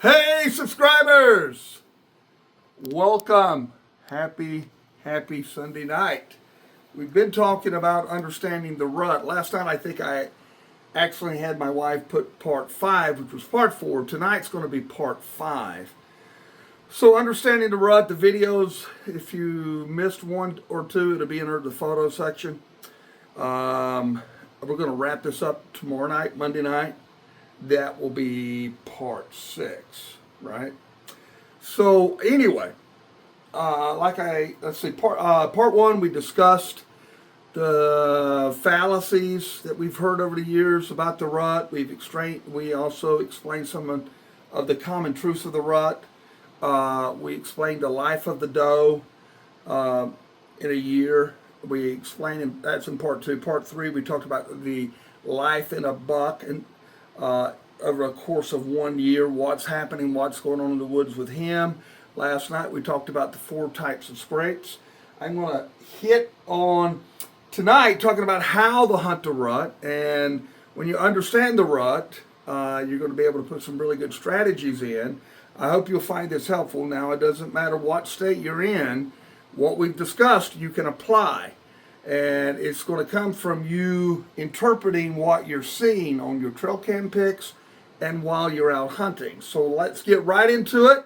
Hey, subscribers! Welcome. Happy Sunday night. We've been talking about understanding the rut. Last night, I think I actually had my wife put part 5, which was part 4. Tonight's going to be part 5. So, understanding the rut, the videos, if you missed one or two, it'll be under the photo section. We're going to wrap this up tomorrow night, Monday night. That will be part 6, right? So anyway, let's see, part 1, we discussed the fallacies that we've heard over the years about the rut. We also explained some of the common truths of the rut. We explained the life of the doe in a year. We explained, that's in part 2. Part 3, we talked about the life in a buck and over a course of 1 year, what's happening, what's going on in the woods with him. Last night we talked about the 4 types of scrapes. I'm going to hit on tonight talking about how to hunt the rut, and when you understand the rut, you're going to be able to put some really good strategies in. I hope you'll find this helpful. Now, it doesn't matter what state you're in, what we've discussed you can apply. And it's going to come from you interpreting what you're seeing on your trail cam pics and while you're out hunting. So let's get right into it.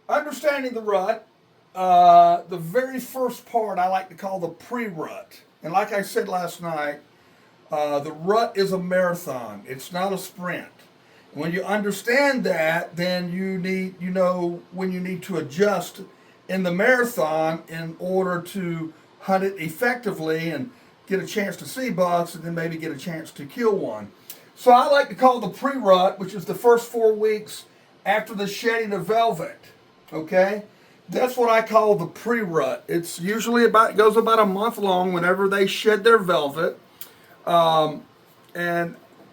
Understanding the rut, the very first part I like to call the pre-rut. And like I said last night, the rut is a marathon. It's not a sprint. When you understand that, then you know when you need to adjust in the marathon in order to hunt it effectively and get a chance to see bucks and then maybe get a chance to kill one. So I like to call the pre-rut, which is the first 4 weeks after the shedding of velvet. Okay? That's what I call the pre-rut. It's usually goes about a month long whenever they shed their velvet. And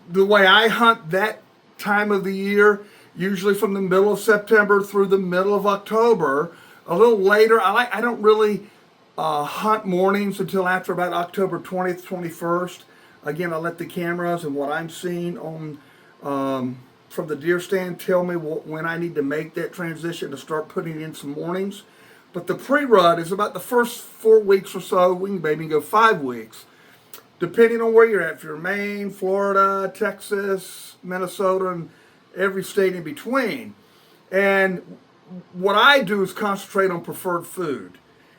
the way I hunt that time of the year, usually from the middle of September through the middle of October. A little later, I don't really hunt mornings until after about October 20th, 21st. Again, I let the cameras and what I'm seeing on from the deer stand tell me when I need to make that transition to start putting in some mornings. But the pre-rut is about the first 4 weeks or so. We can maybe go 5 weeks, depending on where you're at. If you're in Maine, Florida, Texas, Minnesota, and every state in between. And what I do is concentrate on preferred food.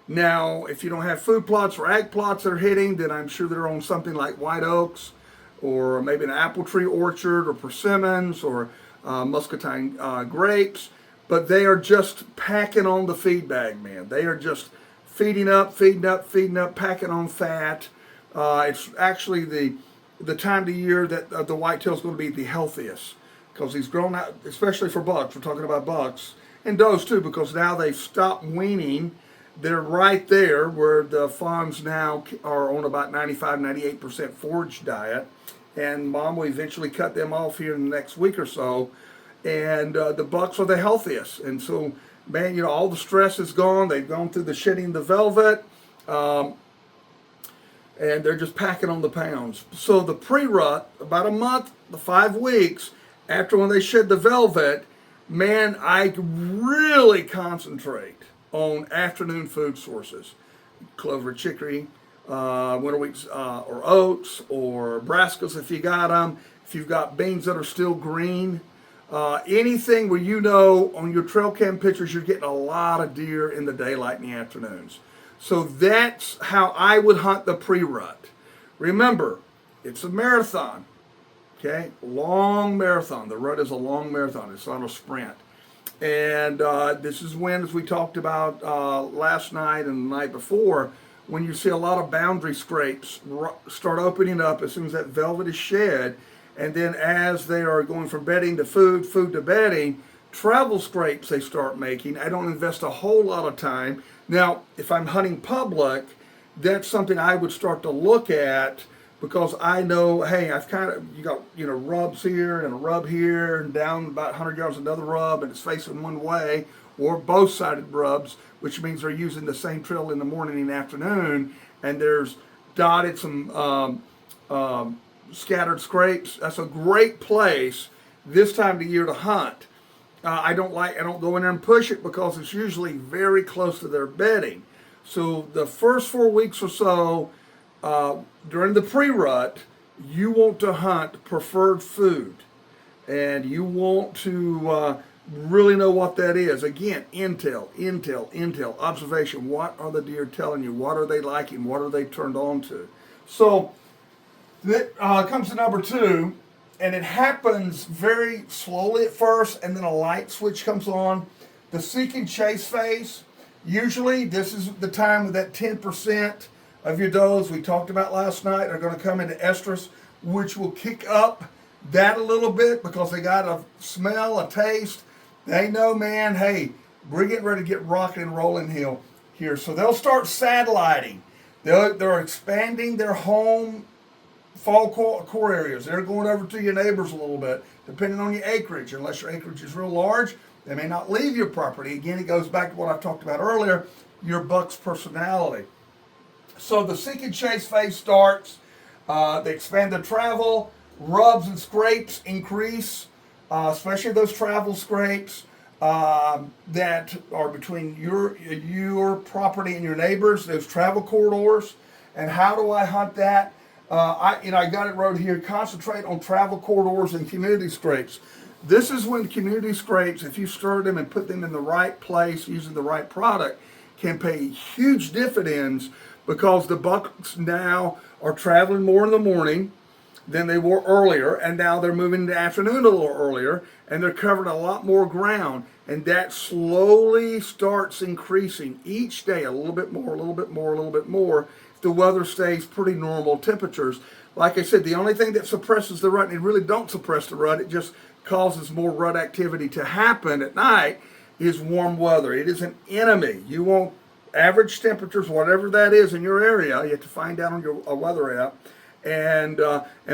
Now, if you don't have food plots or ag plots that are hitting, then I'm sure they're on something like white oaks or maybe an apple tree orchard or persimmons or muscatine grapes. But they are just packing on the feed bag, man. They are just feeding up, packing on fat. It's actually the time of the year that the whitetail is going to be the healthiest because he's grown out, especially for bucks. We're talking about bucks. And does too, because now they've stopped weaning. They're right there where the fawns now are on about 95-98% forage diet. And mom will eventually cut them off here in the next week or so. And the bucks are the healthiest. And so, man, all the stress is gone. They've gone through the shedding of the velvet. And they're just packing on the pounds. So the pre-rut, about a month, the 5 weeks after when they shed the velvet, man, I really concentrate on afternoon food sources. Clover, chicory, winter wheats, or oats, or brassicas if you got them. If you've got beans that are still green. Anything where on your trail cam pictures you're getting a lot of deer in the daylight in the afternoons. So that's how I would hunt the pre-rut. Remember, it's a marathon. Okay, long marathon. The rut is a long marathon. It's not a sprint. And this is when, as we talked about last night and the night before, when you see a lot of boundary scrapes start opening up as soon as that velvet is shed, and then as they are going from bedding to food, food to bedding, travel scrapes they start making. I don't invest a whole lot of time. Now, if I'm hunting public, that's something I would start to look at because I know, hey, you got rubs here and a rub here and down about 100 yards another rub and it's facing one way, or both sided rubs, which means they're using the same trail in the morning and afternoon, and there's dotted some scattered scrapes. That's a great place this time of the year to hunt. I don't go in there and push it because it's usually very close to their bedding. So the first 4 weeks or so during the pre-rut, you want to hunt preferred food, and you want to really know what that is. Again, intel, observation. What are the deer telling you? What are they liking? What are they turned on to? So that comes to number 2. And it happens very slowly at first, and then a light switch comes on. The seek and chase phase, usually this is the time that 10% of your does we talked about last night are going to come into estrus, which will kick up that a little bit because they got a smell, a taste. They know, man, hey, we're getting ready to get rocking and rolling here. So they'll start satelliting. They're expanding their home fall core areas. They're going over to your neighbors a little bit, depending on your acreage. Unless your acreage is real large, they may not leave your property. Again, it goes back to what I've talked about earlier, your buck's personality. So the seek and chase phase starts. They expand their travel. Rubs and scrapes increase, especially those travel scrapes that are between your property and your neighbors, those travel corridors. And how do I hunt that? I got it wrote here, concentrate on travel corridors and community scrapes. This is when community scrapes, if you stir them and put them in the right place using the right product, can pay huge dividends because the bucks now are traveling more in the morning than they were earlier, and now they're moving in the afternoon a little earlier, and they're covering a lot more ground, and that slowly starts increasing each day a little bit more, a little bit more, a little bit more. The weather stays pretty normal temperatures. Like I said, the only thing that suppresses the rut, and it really don't suppress the rut, it just causes more rut activity to happen at night, is warm weather. It is an enemy. You want average temperatures, whatever that is in your area, you have to find out on your weather app, and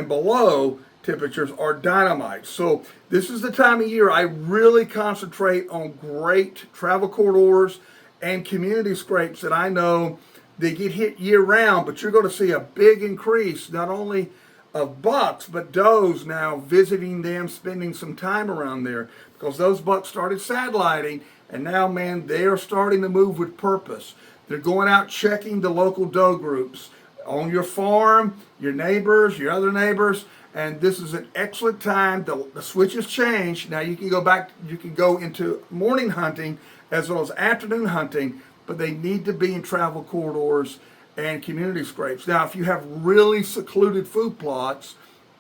below temperatures are dynamite. So this is the time of year I really concentrate on great travel corridors and community scrapes that I know they get hit year round, but you're going to see a big increase, not only of bucks, but does now visiting them, spending some time around there, because those bucks started satelliting, and now, man, they are starting to move with purpose. They're going out checking the local doe groups on your farm, your neighbors, your other neighbors, and this is an excellent time. The switches change. Now you can go into morning hunting as well as afternoon hunting, but they need to be in travel corridors and community scrapes. Now, if you have really secluded food plots,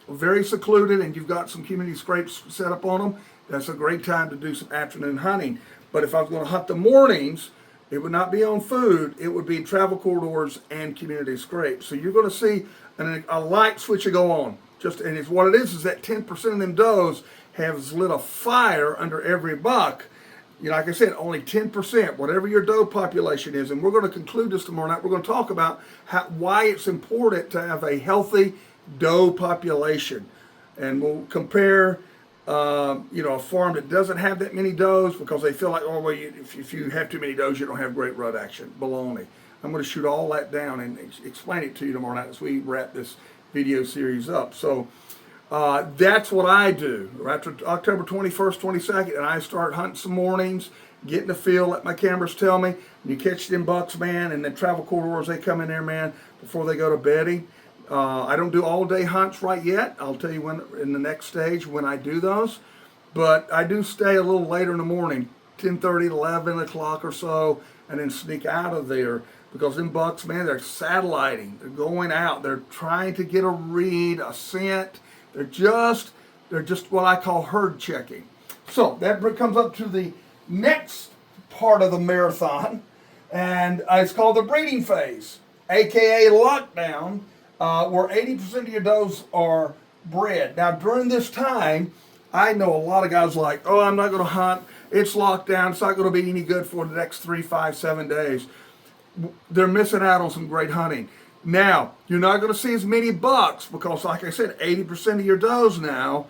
very secluded, and you've got some community scrapes set up on them, that's a great time to do some afternoon hunting. But if I was going to hunt the mornings, it would not be on food. It would be travel corridors and community scrapes. So you're going to see a light switch will go on. And it's what it is that 10% of them does have lit a fire under every buck. Like I said, only 10%, whatever your doe population is. And we're going to conclude this tomorrow night. We're going to talk about why it's important to have a healthy doe population. And we'll compare, a farm that doesn't have that many does because they feel like, if you have too many does, you don't have great rut action. Baloney. I'm going to shoot all that down and explain it to you tomorrow night as we wrap this video series up. So that's what I do. After October 21st, 22nd, and I start hunting some mornings, get in the field, let my cameras tell me. You catch them bucks, man, and the travel corridors, they come in there, man, before they go to bedding. I don't do all-day hunts right yet. I'll tell you when in the next stage when I do those. But I do stay a little later in the morning, 10:30, 11 o'clock or so, and then sneak out of there. Because them bucks, man, they're satelliting. They're going out. They're trying to get a read, a scent. They're just what I call herd checking. So that comes up to the next part of the marathon, and it's called the breeding phase, aka lockdown, where 80% of your does are bred. Now during this time, I know a lot of guys like, I'm not going to hunt. It's locked down. It's not going to be any good for the next 3, 5, 7 days. They're missing out on some great hunting. Now, you're not going to see as many bucks because, like I said, 80% of your does now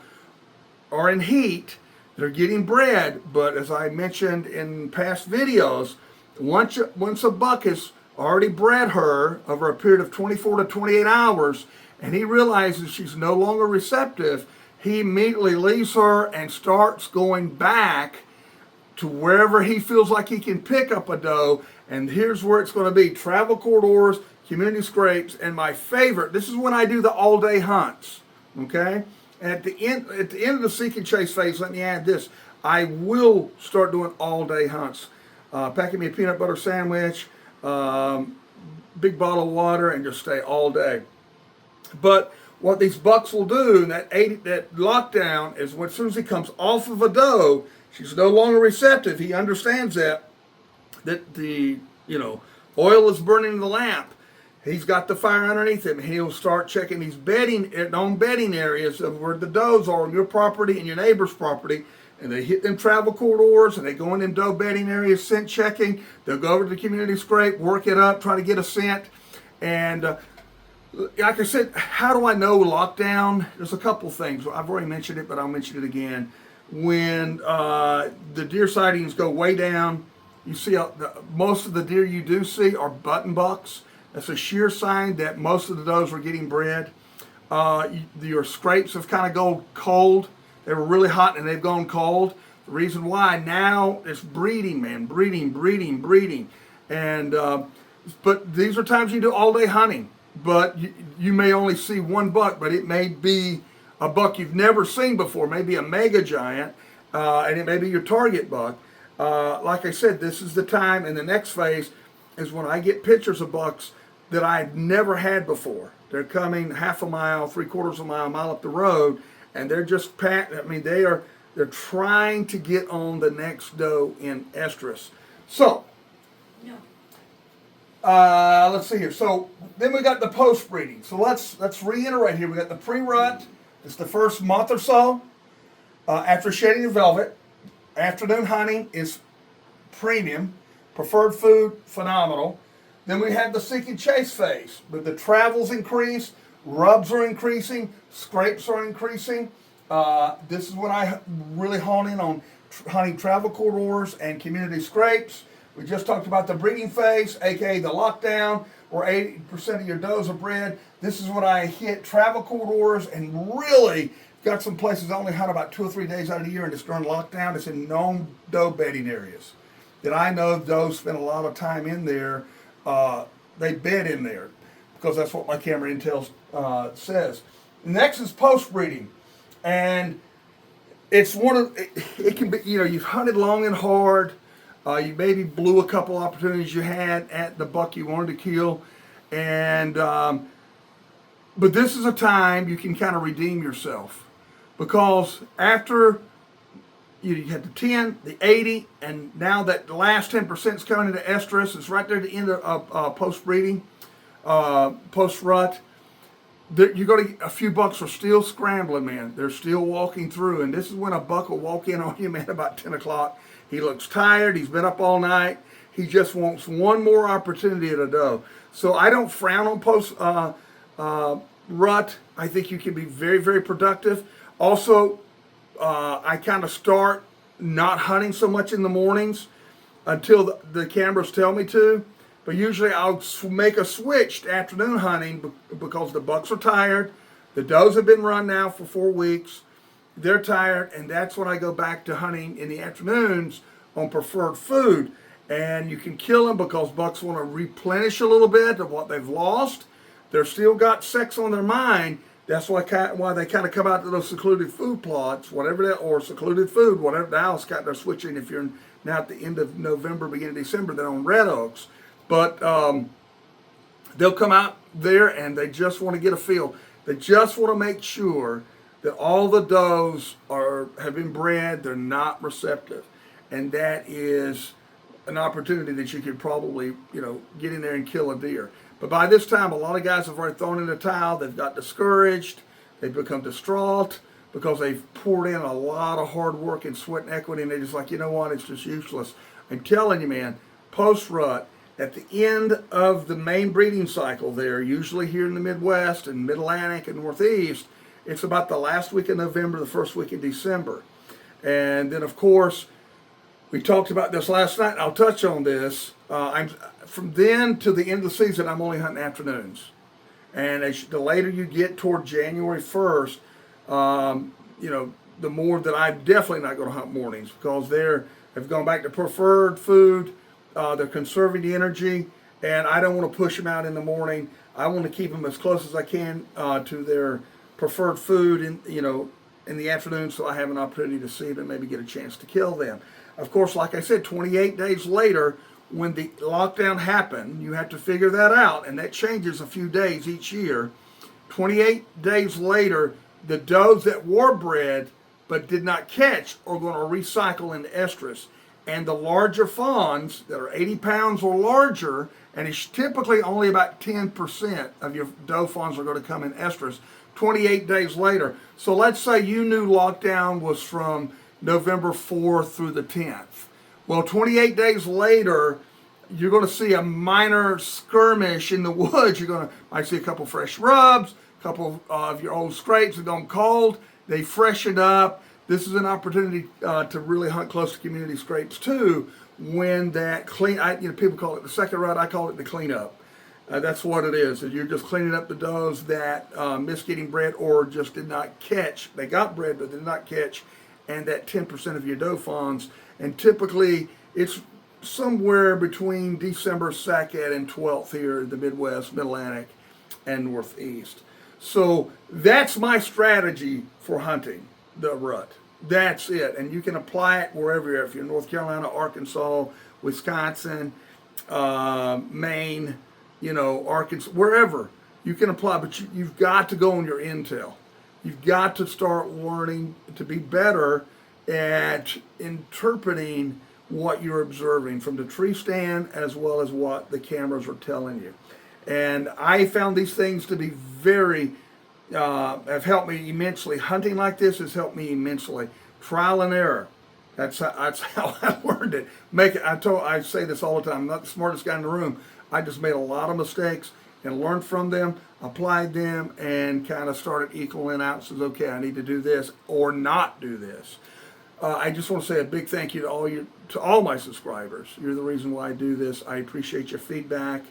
are in heat. They're getting bred, but as I mentioned in past videos, once a buck has already bred her over a period of 24 to 28 hours, and he realizes she's no longer receptive, he immediately leaves her and starts going back to wherever he feels like he can pick up a doe. And here's where it's going to be: travel corridors, community scrapes, and my favorite, this is when I do the all-day hunts. Okay? And at the end of the seek and chase phase, let me add this: I will start doing all-day hunts. Packing me a peanut butter sandwich, big bottle of water, and just stay all day. But what these bucks will do in that lockdown is, when, as soon as he comes off of a doe, she's no longer receptive. He understands that the oil is burning in the lamp. He's got the fire underneath him. He'll start checking these known bedding areas of where the does are on your property and your neighbor's property. And they hit them travel corridors, and they go in them doe bedding areas, scent checking. They'll go over to the community scrape, work it up, try to get a scent. And like I said, how do I know lockdown? There's a couple things. I've already mentioned it, but I'll mention it again. When the deer sightings go way down, you see most of the deer you do see are button bucks. That's a sheer sign that most of the does are getting bred. Your scrapes have kind of gone cold. They were really hot and they've gone cold. The reason why now is breeding, man. Breeding. And but these are times you do all day hunting. But you may only see one buck, but it may be a buck you've never seen before, maybe a mega giant, and it may be your target buck. Like I said, this is the time, and the next phase is when I get pictures of bucks that I've never had before. They're coming half a mile, 3/4 of a mile up the road, and they're just packed. I mean, they're trying to get on the next doe in estrus. So, let's see here. So then we got the post breeding. So let's reiterate here. We got the pre-rut. It's the first month or so after shedding the velvet. Afternoon hunting is premium. Preferred food, phenomenal. Then we have the seek and chase phase. But the travels increase, rubs are increasing, scrapes are increasing. This is when I really hone in on hunting travel corridors and community scrapes. We just talked about the breeding phase, aka the lockdown, where 80% of your does are bred. This is when I hit travel corridors and really got some places I only hunt about 2 or 3 days out of the year, and it's during lockdown. It's in known doe bedding areas that I know does spend a lot of time in there. They bed in there because that's what my camera intel says. Next is post breeding, and it's it can be, you've hunted long and hard. You maybe blew a couple opportunities you had at the buck you wanted to kill, and but this is a time you can kind of redeem yourself, because after you had the 10, the 80, and now that the last 10% is coming into estrus. It's right there at the end of post breeding, post rut. You're going to, a few bucks are still scrambling, man. They're still walking through, and this is when a buck will walk in on you, man, about 10 o'clock. He looks tired. He's been up all night. He just wants one more opportunity at a doe. So I don't frown on post rut. I think you can be very, very productive. Also, I kind of start not hunting so much in the mornings until the cameras tell me to. But usually I'll make a switch to afternoon hunting because the bucks are tired. The does have been run now for 4 weeks. They're tired, and that's when I go back to hunting in the afternoons on preferred food. And you can kill them because bucks want to replenish a little bit of what they've lost. They're still got sex on their mind. That's why they kind of come out to those secluded food plots, whatever that, or secluded food, whatever. Now it's got their switching. If you're now at the end of November, beginning of December, they're on red oaks. But they'll come out there and they just want to get a feel. They just want to make sure that all the does have been bred. They're not receptive, and that is an opportunity that you could probably get in there and kill a deer. But by this time, a lot of guys have already thrown in the towel. They've got discouraged. They've become distraught because they've poured in a lot of hard work and sweat and equity, and they're just like, you know what, it's just useless. I'm telling you, man, post-rut, at the end of the main breeding cycle there, usually here in the Midwest and Mid-Atlantic and Northeast, it's about the last week of November, the first week of December. And then, of course, we talked about this last night. I'll touch on this. From then to the end of the season, I'm only hunting afternoons. And the later you get toward January 1st, the more that I'm definitely not going to hunt mornings because have gone back to preferred food. They're conserving the energy, and I don't want to push them out in the morning. I want to keep them as close as I can to their preferred food in the afternoon, so I have an opportunity to see them, maybe get a chance to kill them. Of course, like I said, 28 days later, when the lockdown happened, you have to figure that out, and that changes a few days each year. 28 days later, the does that were bred but did not catch are going to recycle into estrus. And the larger fawns that are 80 pounds or larger, and it's typically only about 10% of your doe fawns are going to come in estrus 28 days later. So let's say you knew lockdown was from November 4th through the 10th. Well, 28 days later, you're going to see a minor skirmish in the woods. Might see a couple fresh rubs, a couple of your old scrapes have gone cold. They freshen up. This is an opportunity to really hunt close to community scrapes too. When that people call it the second rut. I call it the cleanup. That's what it is. You're just cleaning up the does that missed getting bred or just did not catch. They got bred but did not catch, and that 10% of your doe fawns. And typically, it's somewhere between December 2nd and 12th here in the Midwest, Mid-Atlantic, and Northeast. So that's my strategy for hunting the rut. That's it. And you can apply it wherever you're. If you're in North Carolina, Arkansas, Wisconsin, Maine, Arkansas, wherever, you can apply. But you've got to go on your intel. You've got to start learning to be better at interpreting what you're observing from the tree stand as well as what the cameras are telling you. And I found these things to be have helped me immensely. Hunting like this has helped me immensely. Trial and error. That's how I learned it. I say this all the time. I'm not the smartest guy in the room. I just made a lot of mistakes and learned from them, applied them, and kind of started equaling out. Says, okay, I need to do this or not do this. I just want to say a big thank you to all my subscribers. You're the reason why I do this. I appreciate your feedback.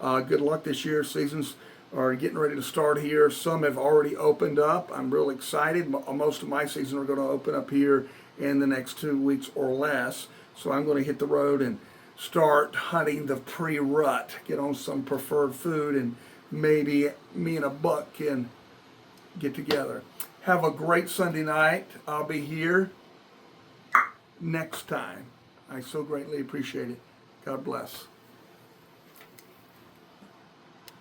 Good luck this year. Seasons are getting ready to start here. Some have already opened up. I'm real excited. Most of my season are going to open up here in the next 2 weeks or less. So I'm going to hit the road and start hunting the pre-rut. Get on some preferred food, and maybe me and a buck can get together. Have a great Sunday night. I'll be here next time. I so greatly appreciate it. God bless.